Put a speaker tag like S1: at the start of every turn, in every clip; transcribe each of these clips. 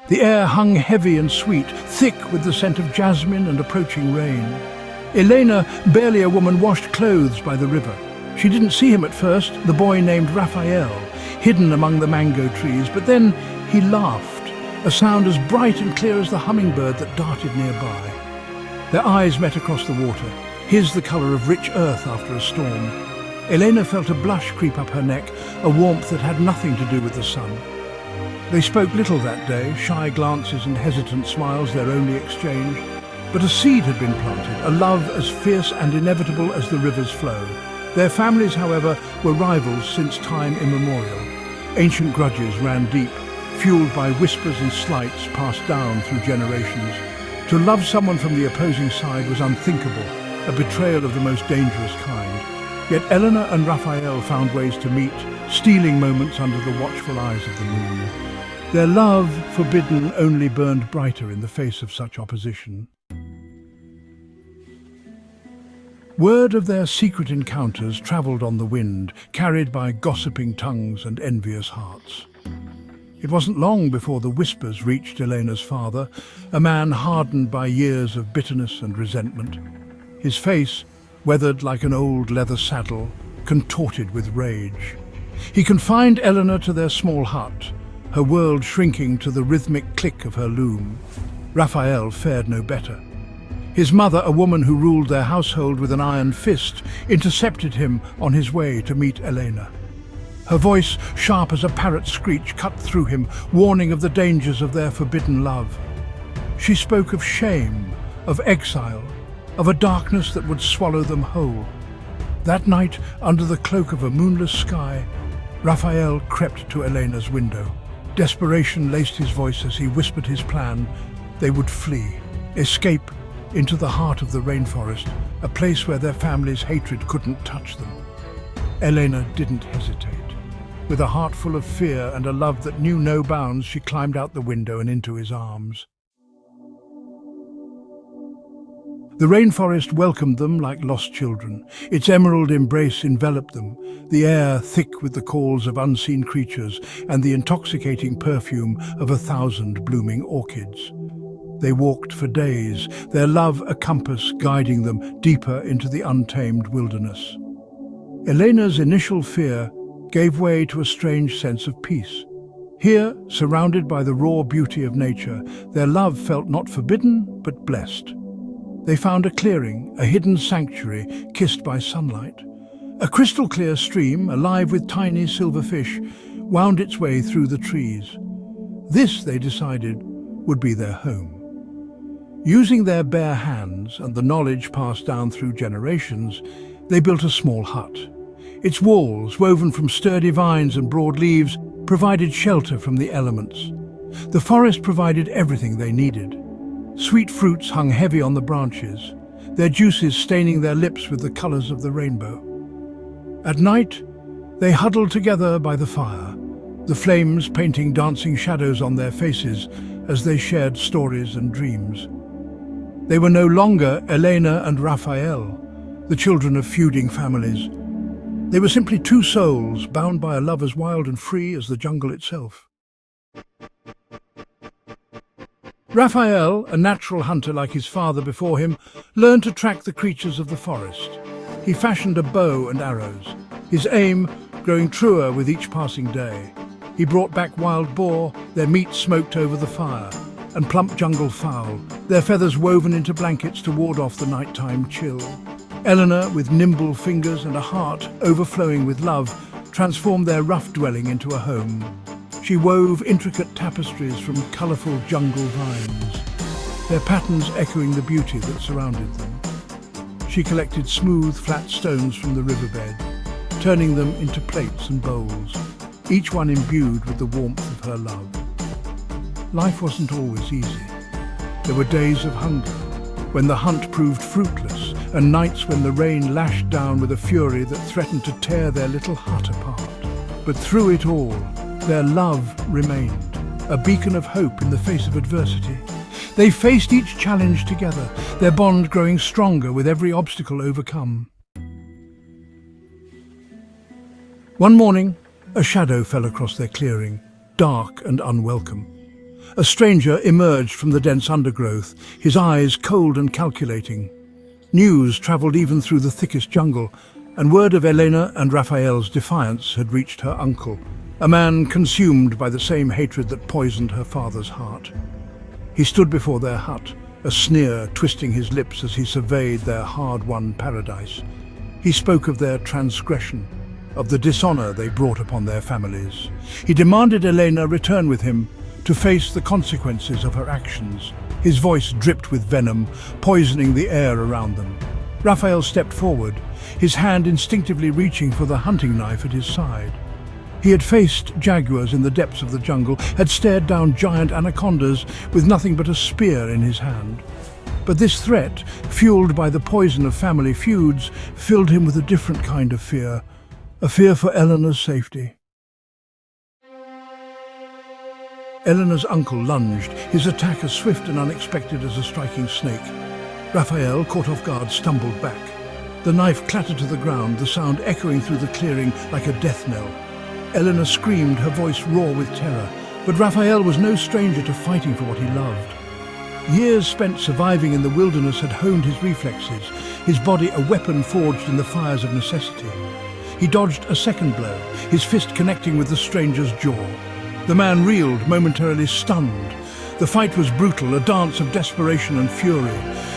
S1: The air hung heavy and sweet, thick with the scent of jasmine and approaching rain. Elena, barely a woman, washed clothes by the river. She didn't see him at first, the boy named Raphael, hidden among the mango trees, but then he laughed, a sound as bright and clear as the hummingbird that darted nearby. Their eyes met across the water, his the colour of rich earth after a storm. Elena felt a blush creep up her neck, a warmth that had nothing to do with the sun. They spoke little that day, shy glances and hesitant smiles their only exchange. But a seed had been planted, a love as fierce and inevitable as the river's flow. Their families, however, were rivals since time immemorial. Ancient grudges ran deep, fueled by whispers and slights passed down through generations. To love someone from the opposing side was unthinkable, a betrayal of the most dangerous kind. Yet Eleanor and Raphael found ways to meet, stealing moments under the watchful eyes of the moon. Their love, forbidden, only burned brighter in the face of such opposition. Word of their secret encounters travelled on the wind, carried by gossiping tongues and envious hearts. It wasn't long before the whispers reached Elena's father, a man hardened by years of bitterness and resentment. His face, weathered like an old leather saddle, contorted with rage. He confined Eleanor to their small hut, her world shrinking to the rhythmic click of her loom. Raphael fared no better. His mother, a woman who ruled their household with an iron fist, intercepted him on his way to meet Elena. Her voice, sharp as a parrot's screech, cut through him, warning of the dangers of their forbidden love. She spoke of shame, of exile, of a darkness that would swallow them whole. That night, under the cloak of a moonless sky, Raphael crept to Elena's window. Desperation laced his voice as he whispered his plan. They would flee, escape into the heart of the rainforest, a place where their family's hatred couldn't touch them. Elena didn't hesitate. With a heart full of fear and a love that knew no bounds, she climbed out the window and into his arms. The rainforest welcomed them like lost children. Its emerald embrace enveloped them, the air thick with the calls of unseen creatures and the intoxicating perfume of 1,000 blooming orchids. They walked for days, their love a compass guiding them deeper into the untamed wilderness. Elena's initial fear gave way to a strange sense of peace. Here, surrounded by the raw beauty of nature, their love felt not forbidden, but blessed. They found a clearing, a hidden sanctuary kissed by sunlight. A crystal-clear stream, alive with tiny silver fish, wound its way through the trees. This, they decided, would be their home. Using their bare hands and the knowledge passed down through generations, they built a small hut. Its walls, woven from sturdy vines and broad leaves, provided shelter from the elements. The forest provided everything they needed. Sweet fruits hung heavy on the branches, their juices staining their lips with the colors of the rainbow. At night, they huddled together by the fire, the flames painting dancing shadows on their faces as they shared stories and dreams. They were no longer Elena and Raphael, the children of feuding families. They were simply two souls bound by a love as wild and free as the jungle itself. Raphael, a natural hunter like his father before him, learned to track the creatures of the forest. He fashioned a bow and arrows, his aim growing truer with each passing day. He brought back wild boar, their meat smoked over the fire, and plump jungle fowl, their feathers woven into blankets to ward off the nighttime chill. Eleanor, with nimble fingers and a heart overflowing with love, transformed their rough dwelling into a home. She wove intricate tapestries from colourful jungle vines, their patterns echoing the beauty that surrounded them. She collected smooth, flat stones from the riverbed, turning them into plates and bowls, each one imbued with the warmth of her love. Life wasn't always easy. There were days of hunger, when the hunt proved fruitless, and nights when the rain lashed down with a fury that threatened to tear their little hut apart. But through it all, their love remained, a beacon of hope in the face of adversity. They faced each challenge together, their bond growing stronger with every obstacle overcome. One morning, a shadow fell across their clearing, dark and unwelcome. A stranger emerged from the dense undergrowth, his eyes cold and calculating. News travelled even through the thickest jungle, and word of Elena and Raphael's defiance had reached her uncle, a man consumed by the same hatred that poisoned her father's heart. He stood before their hut, a sneer twisting his lips as he surveyed their hard-won paradise. He spoke of their transgression, of the dishonor they brought upon their families. He demanded Elena return with him to face the consequences of her actions. His voice dripped with venom, poisoning the air around them. Raphael stepped forward, his hand instinctively reaching for the hunting knife at his side. He had faced jaguars in the depths of the jungle, had stared down giant anacondas with nothing but a spear in his hand. But this threat, fueled by the poison of family feuds, filled him with a different kind of fear, a fear for Eleanor's safety. Eleanor's uncle lunged, his attack as swift and unexpected as a striking snake. Raphael, caught off guard, stumbled back. The knife clattered to the ground, the sound echoing through the clearing like a death knell. Eleanor screamed, her voice raw with terror, but Raphael was no stranger to fighting for what he loved. Years spent surviving in the wilderness had honed his reflexes, his body a weapon forged in the fires of necessity. He dodged a second blow, his fist connecting with the stranger's jaw. The man reeled, momentarily stunned. The fight was brutal, a dance of desperation and fury.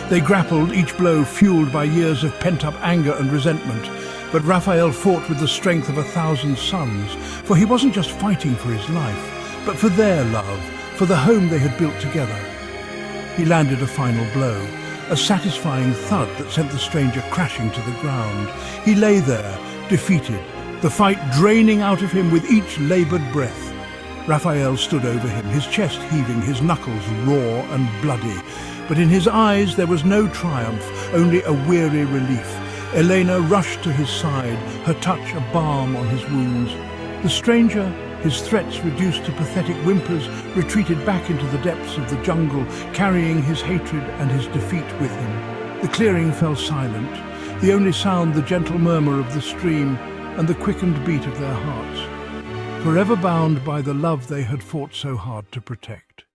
S1: They grappled, each blow fueled by years of pent-up anger and resentment. But Raphael fought with the strength of 1,000 suns, for he wasn't just fighting for his life, but for their love, for the home they had built together. He landed a final blow, a satisfying thud that sent the stranger crashing to the ground. He lay there, defeated, the fight draining out of him with each labored breath. Raphael stood over him, his chest heaving, his knuckles raw and bloody. But in his eyes there was no triumph, only a weary relief. Elena rushed to his side, her touch a balm on his wounds. The stranger, his threats reduced to pathetic whimpers, retreated back into the depths of the jungle, carrying his hatred and his defeat with him. The clearing fell silent, the only sound the gentle murmur of the stream and the quickened beat of their hearts, forever bound by the love they had fought so hard to protect.